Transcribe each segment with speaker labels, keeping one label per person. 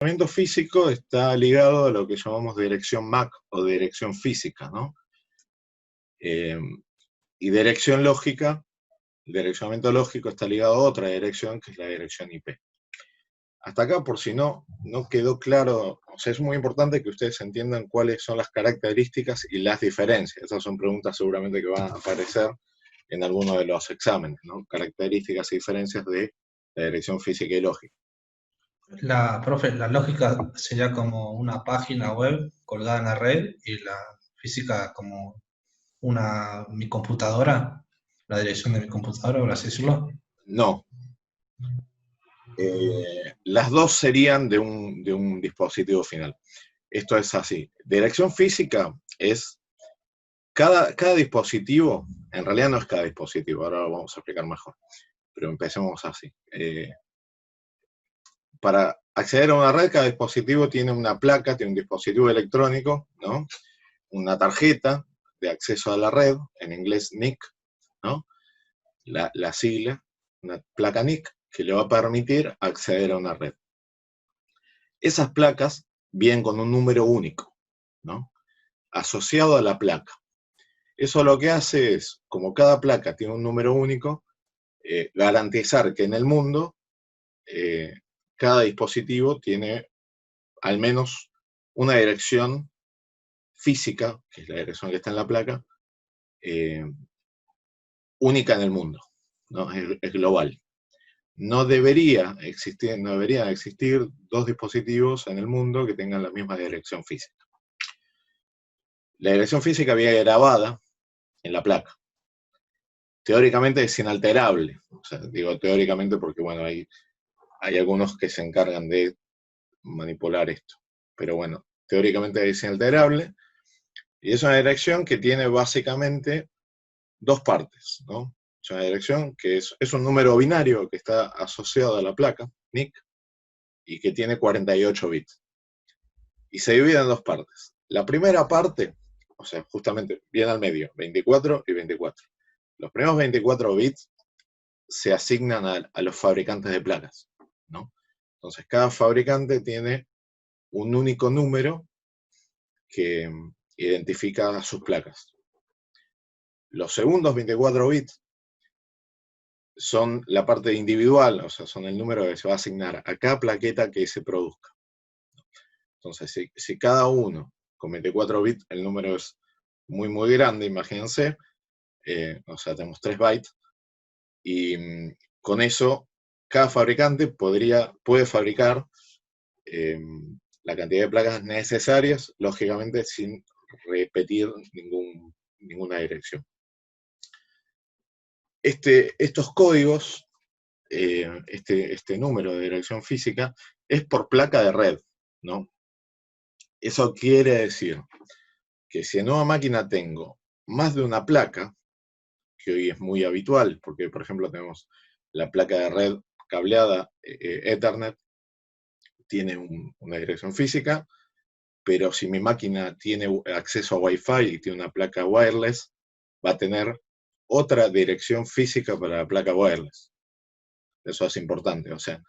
Speaker 1: Direccionamiento físico está ligado a lo que llamamos dirección MAC o dirección física, ¿no? Y dirección lógica, el direccionamiento lógico está ligado a otra dirección, que es la dirección IP. Hasta acá, por si no quedó claro, o sea, es muy importante que ustedes entiendan cuáles son las características y las diferencias. Esas son preguntas seguramente que van a aparecer en alguno de los exámenes, ¿no? Características y diferencias de la dirección física y lógica.
Speaker 2: Profe, la lógica sería como una página web colgada en la red y la física como mi computadora, la dirección de mi computadora, por así decirlo.
Speaker 1: No. Las dos serían de un dispositivo final. Esto es así. Dirección física es cada dispositivo, en realidad no es cada dispositivo, ahora lo vamos a explicar mejor, pero empecemos así. Para acceder a una red, cada dispositivo tiene una placa, tiene un dispositivo electrónico, ¿no? Una tarjeta de acceso a la red, en inglés NIC, ¿no? La sigla, una placa NIC, que le va a permitir acceder a una red. Esas placas vienen con un número único, ¿no? Asociado a la placa. Eso lo que hace es, como cada placa tiene un número único, garantizar que en el mundo cada dispositivo tiene al menos una dirección física, que es la dirección que está en la placa, única en el mundo, ¿no? Es global. No deberían existir dos dispositivos en el mundo que tengan la misma dirección física. La dirección física viene grabada en la placa. Teóricamente es inalterable. O sea, digo teóricamente porque, bueno, hay algunos que se encargan de manipular esto. Pero bueno, teóricamente es inalterable. Y es una dirección que tiene básicamente dos partes, ¿no? Es una dirección que es un número binario que está asociado a la placa, NIC, y que tiene 48 bits. Y se divide en dos partes. La primera parte, o sea, justamente viene al medio, 24 y 24. Los primeros 24 bits se asignan a los fabricantes de placas, ¿no? Entonces, cada fabricante tiene un único número que identifica sus placas. Los segundos 24 bits son la parte individual, o sea, son el número que se va a asignar a cada plaqueta que se produzca. Entonces, si cada uno con 24 bits, el número es muy, muy grande, imagínense, o sea, tenemos 3 bytes, y con eso cada fabricante puede fabricar la cantidad de placas necesarias, lógicamente sin repetir ninguna dirección. Estos códigos, este número de dirección física, es por placa de red, ¿no? Eso quiere decir que si en una máquina tengo más de una placa, que hoy es muy habitual, porque por ejemplo tenemos la placa de red cableada Ethernet, tiene una dirección física, pero si mi máquina tiene acceso a Wi-Fi y tiene una placa wireless, va a tener otra dirección física para la placa wireless. Eso es importante, o sea,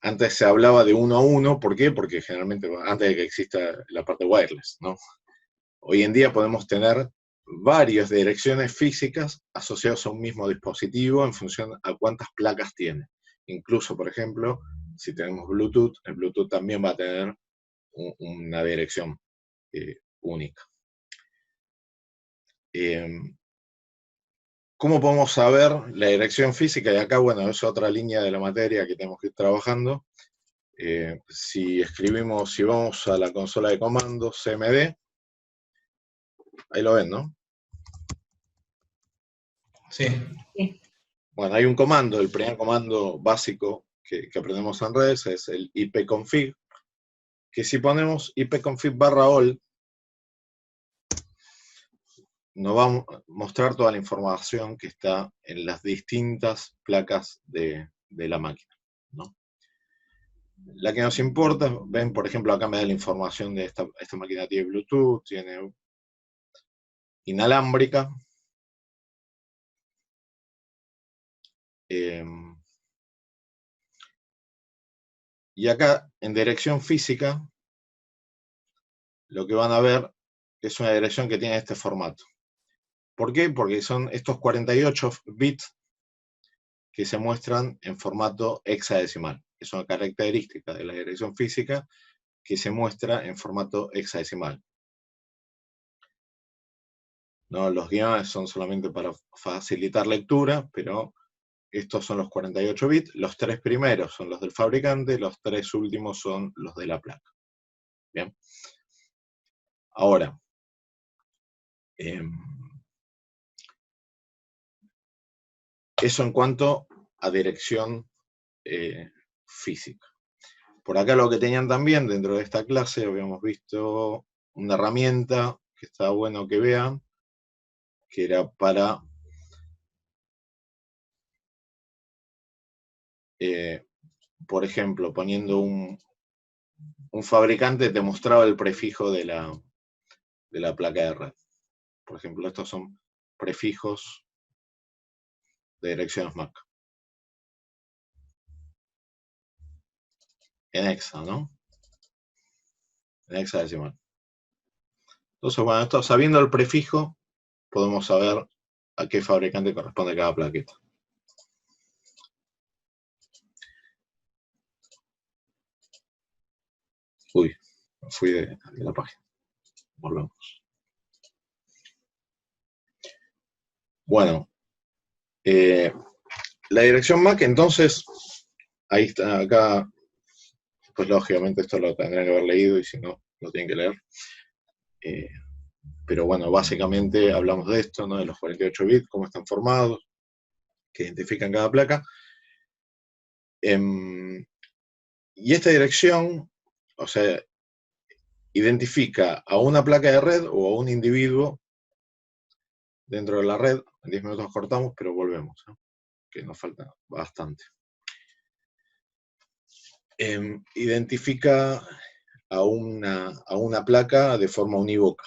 Speaker 1: antes se hablaba de 1 a 1, ¿por qué? Porque generalmente, antes de que exista la parte wireless, ¿no? Hoy en día podemos tener varias direcciones físicas asociadas a un mismo dispositivo en función a cuántas placas tiene. Incluso, por ejemplo, si tenemos Bluetooth, el Bluetooth también va a tener una dirección única. ¿Cómo podemos saber la dirección física? Y acá, bueno, es otra línea de la materia que tenemos que ir trabajando. Si vamos a la consola de comandos CMD, ahí lo ven, ¿no?
Speaker 2: Sí.
Speaker 1: Bueno, hay un comando, el primer comando básico que aprendemos en redes es el ipconfig, que si ponemos ipconfig/all, nos va a mostrar toda la información que está en las distintas placas de la máquina, ¿no? La que nos importa, ven, por ejemplo, acá me da la información de esta máquina tiene Bluetooth, tiene inalámbrica, Y acá, en dirección física, lo que van a ver es una dirección que tiene este formato. ¿Por qué? Porque son estos 48 bits que se muestran en formato hexadecimal. Es una característica de la dirección física que se muestra en formato hexadecimal. ¿No? Los guiones son solamente para facilitar lectura, pero estos son los 48 bits. Los 3 primeros son los del fabricante, los 3 últimos son los de la placa. Bien. Ahora, eso en cuanto a dirección física. Por acá lo que tenían también dentro de esta clase, habíamos visto una herramienta que está bueno que vean, que era para por ejemplo, poniendo un fabricante te mostraba el prefijo de la placa de red. Por ejemplo, estos son prefijos de direcciones MAC. En hexa, ¿no? En hexadecimal. Entonces, bueno, esto, sabiendo el prefijo, podemos saber a qué fabricante corresponde cada plaqueta. Uy, me fui de la página. Volvemos. Bueno, la dirección MAC, entonces, ahí está, acá, pues lógicamente esto lo tendrían que haber leído y si no, lo tienen que leer. Pero bueno, básicamente hablamos de esto, ¿no? De los 48 bits, cómo están formados, que identifican cada placa. Y esta dirección, o sea, identifica a una placa de red o a un individuo dentro de la red. En 10 minutos cortamos, pero volvemos, ¿no? Que nos falta bastante. Identifica a una placa de forma unívoca.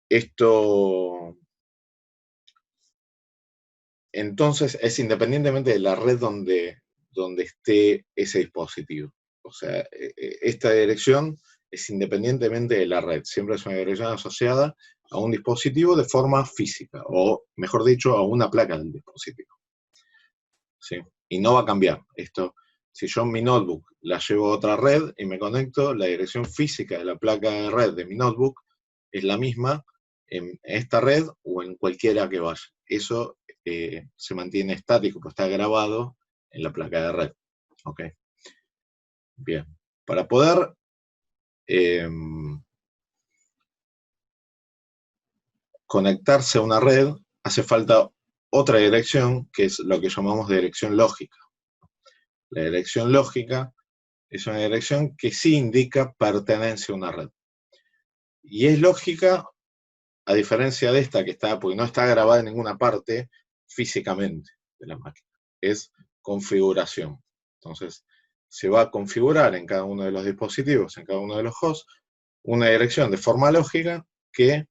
Speaker 1: Esto, entonces, es independientemente de la red donde esté ese dispositivo. O sea, esta dirección es independientemente de la red. Siempre es una dirección asociada a un dispositivo de forma física, o mejor dicho, a una placa del dispositivo. ¿Sí? Y no va a cambiar. Esto, si yo en mi notebook la llevo a otra red y me conecto, la dirección física de la placa de red de mi notebook es la misma en esta red o en cualquiera que vaya. Eso se mantiene estático, pues está grabado en la placa de red. ¿Ok? Bien. Para poder conectarse a una red, hace falta otra dirección, que es lo que llamamos dirección lógica. La dirección lógica es una dirección que sí indica pertenencia a una red. Y es lógica, a diferencia de esta que está, porque no está grabada en ninguna parte físicamente de la máquina. Es configuración. Entonces, se va a configurar en cada uno de los dispositivos, en cada uno de los hosts, una dirección de forma lógica que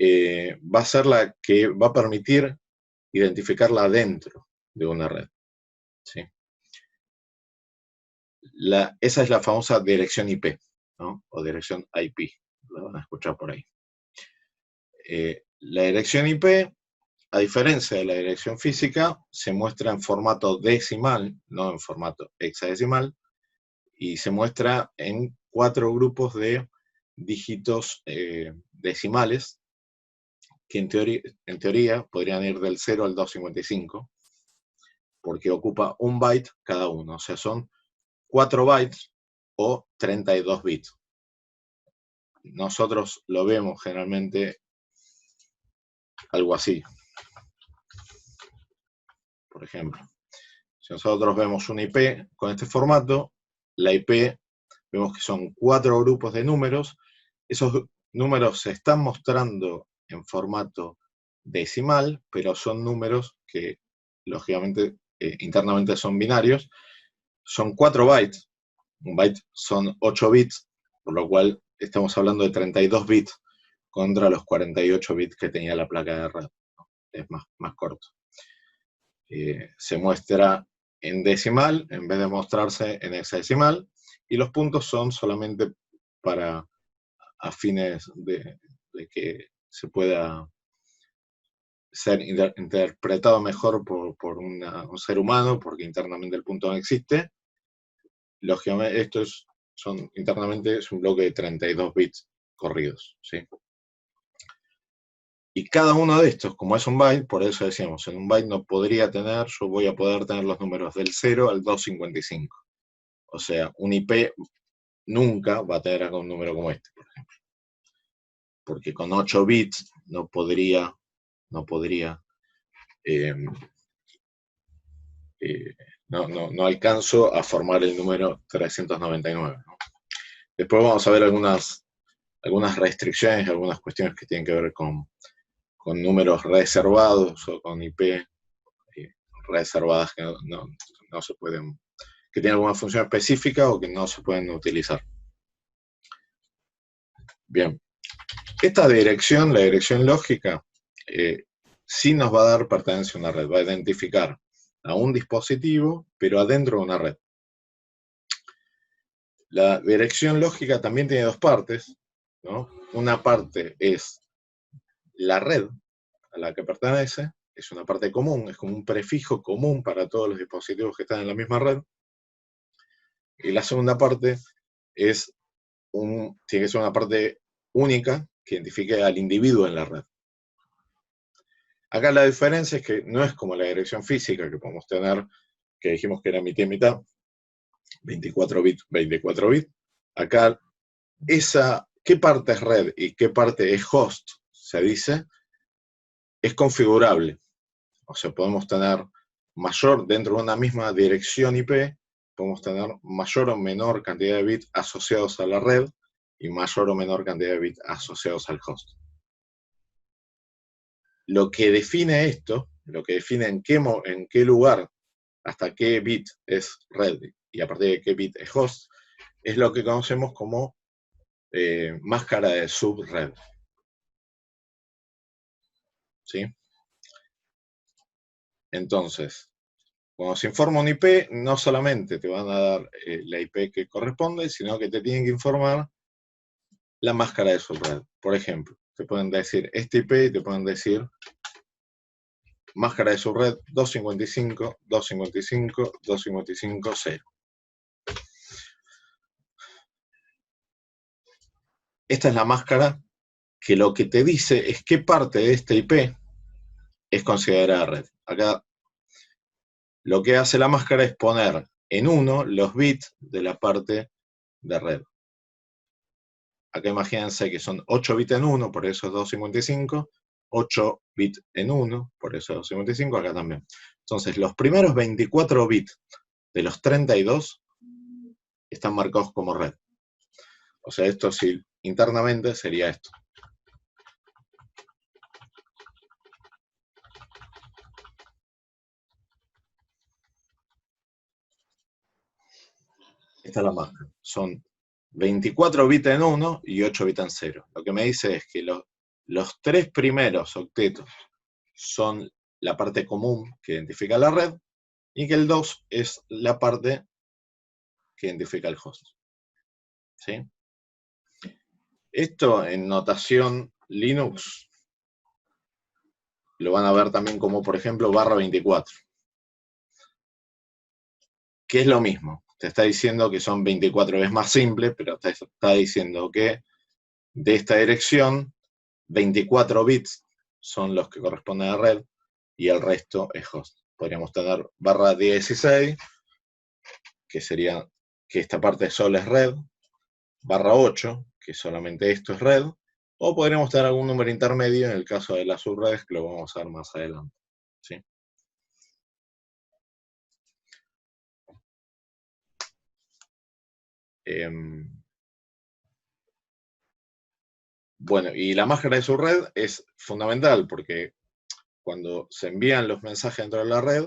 Speaker 1: va a ser la que va a permitir identificarla dentro de una red. ¿Sí? Esa es la famosa dirección IP, ¿no? O dirección IP, la van a escuchar por ahí. La dirección IP, a diferencia de la dirección física, se muestra en formato decimal, no en formato hexadecimal, y se muestra en 4 grupos de dígitos decimales, que en teoría podrían ir del 0 al 255, porque ocupa un byte cada uno, o sea, son 4 bytes o 32 bits. Nosotros lo vemos generalmente algo así. Por ejemplo, si nosotros vemos una IP con este formato, la IP vemos que son 4 grupos de números. Esos números se están mostrando en formato decimal, pero son números que, lógicamente, internamente son binarios. Son 4 bytes. Un byte son 8 bits, por lo cual estamos hablando de 32 bits contra los 48 bits que tenía la placa de red. Es más corto. se muestra en decimal en vez de mostrarse en hexadecimal, y los puntos son solamente para a fines de que se pueda ser interpretado mejor por un ser humano, porque internamente el punto no existe. Lógicamente, internamente es un bloque de 32 bits corridos, ¿sí? Y cada uno de estos, como es un byte, por eso decíamos, en un byte no podría tener, yo voy a poder tener los números del 0 al 255. O sea, un IP nunca va a tener algún número como este, por ejemplo. Porque con 8 bits no podría no alcanzo a formar el número 399, ¿no? Después vamos a ver algunas restricciones, algunas cuestiones que tienen que ver con números reservados o con IP reservadas que no se pueden, que tienen alguna función específica o que no se pueden utilizar. Bien, esta dirección, la dirección lógica, sí nos va a dar pertenencia a una red, va a identificar a un dispositivo, pero adentro de una red. La dirección lógica también tiene dos partes, ¿no? Una parte es la red a la que pertenece, es una parte común, es como un prefijo común para todos los dispositivos que están en la misma red. Y la segunda parte tiene que ser una parte única que identifique al individuo en la red. Acá la diferencia es que no es como la dirección física que podemos tener, que dijimos que era mitad y mitad, 24 bits, 24 bits. Acá, qué parte es red y qué parte es host, se dice, es configurable. O sea, podemos tener dentro de una misma dirección IP, podemos tener mayor o menor cantidad de bits asociados a la red y mayor o menor cantidad de bits asociados al host. Lo que define esto, lo que define en qué lugar, hasta qué bit es red y a partir de qué bit es host, es lo que conocemos como máscara de subred. ¿Sí? Entonces, cuando se informa un IP, no solamente te van a dar la IP que corresponde, sino que te tienen que informar la máscara de subred. Por ejemplo, te pueden decir este IP y te pueden decir máscara de subred 255, 255, 255, 0. Esta es la máscara que lo que te dice es qué parte de este IP es considerada red. Acá lo que hace la máscara es poner en 1 los bits de la parte de red. Acá imagínense que son 8 bits en 1, por eso es 255, 8 bits en 1, por eso es 255, acá también. Entonces, los primeros 24 bits de los 32 están marcados como red. O sea, esto sí, internamente sería esto. Esta es la máscara. Son 24 bits en 1 y 8 bits en 0. Lo que me dice es que los 3 primeros octetos son la parte común que identifica la red y que el 2 es la parte que identifica el host. ¿Sí? Esto en notación Linux lo van a ver también como, por ejemplo, /24. Que es lo mismo. Te está diciendo que son 24 veces más simple, pero te está diciendo que de esta dirección, 24 bits son los que corresponden a la red y el resto es host. Podríamos tener /16, que sería que esta parte solo es red, /8, que solamente esto es red, o podríamos tener algún número intermedio en el caso de las subredes, que lo vamos a ver más adelante. ¿Sí? Bueno, y la máscara de subred es fundamental porque cuando se envían los mensajes dentro de la red,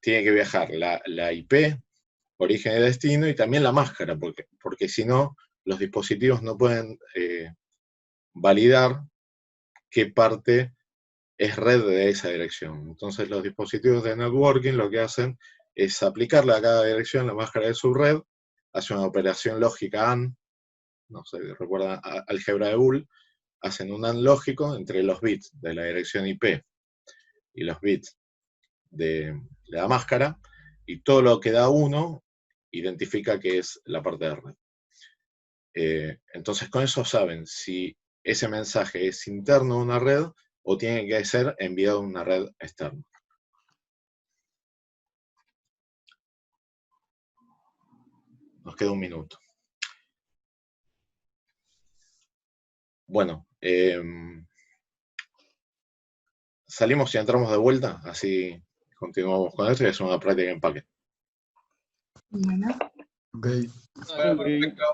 Speaker 1: tiene que viajar la IP, origen y destino, y también la máscara, porque si no, los dispositivos no pueden validar qué parte es red de esa dirección. Entonces los dispositivos de networking lo que hacen es aplicarle a cada dirección la máscara de su red, hace una operación lógica AND, no sé, recuerdan álgebra de Boole, hacen un AND lógico entre los bits de la dirección IP y los bits de la máscara, y todo lo que da 1 identifica que es la parte de red. Entonces con eso saben si ese mensaje es interno a una red o tiene que ser enviado a una red externa. Nos queda un minuto. Bueno, salimos y entramos de vuelta, así continuamos con esto y es una práctica en Packet.
Speaker 3: Bueno.
Speaker 4: Ok.
Speaker 5: Perfecto.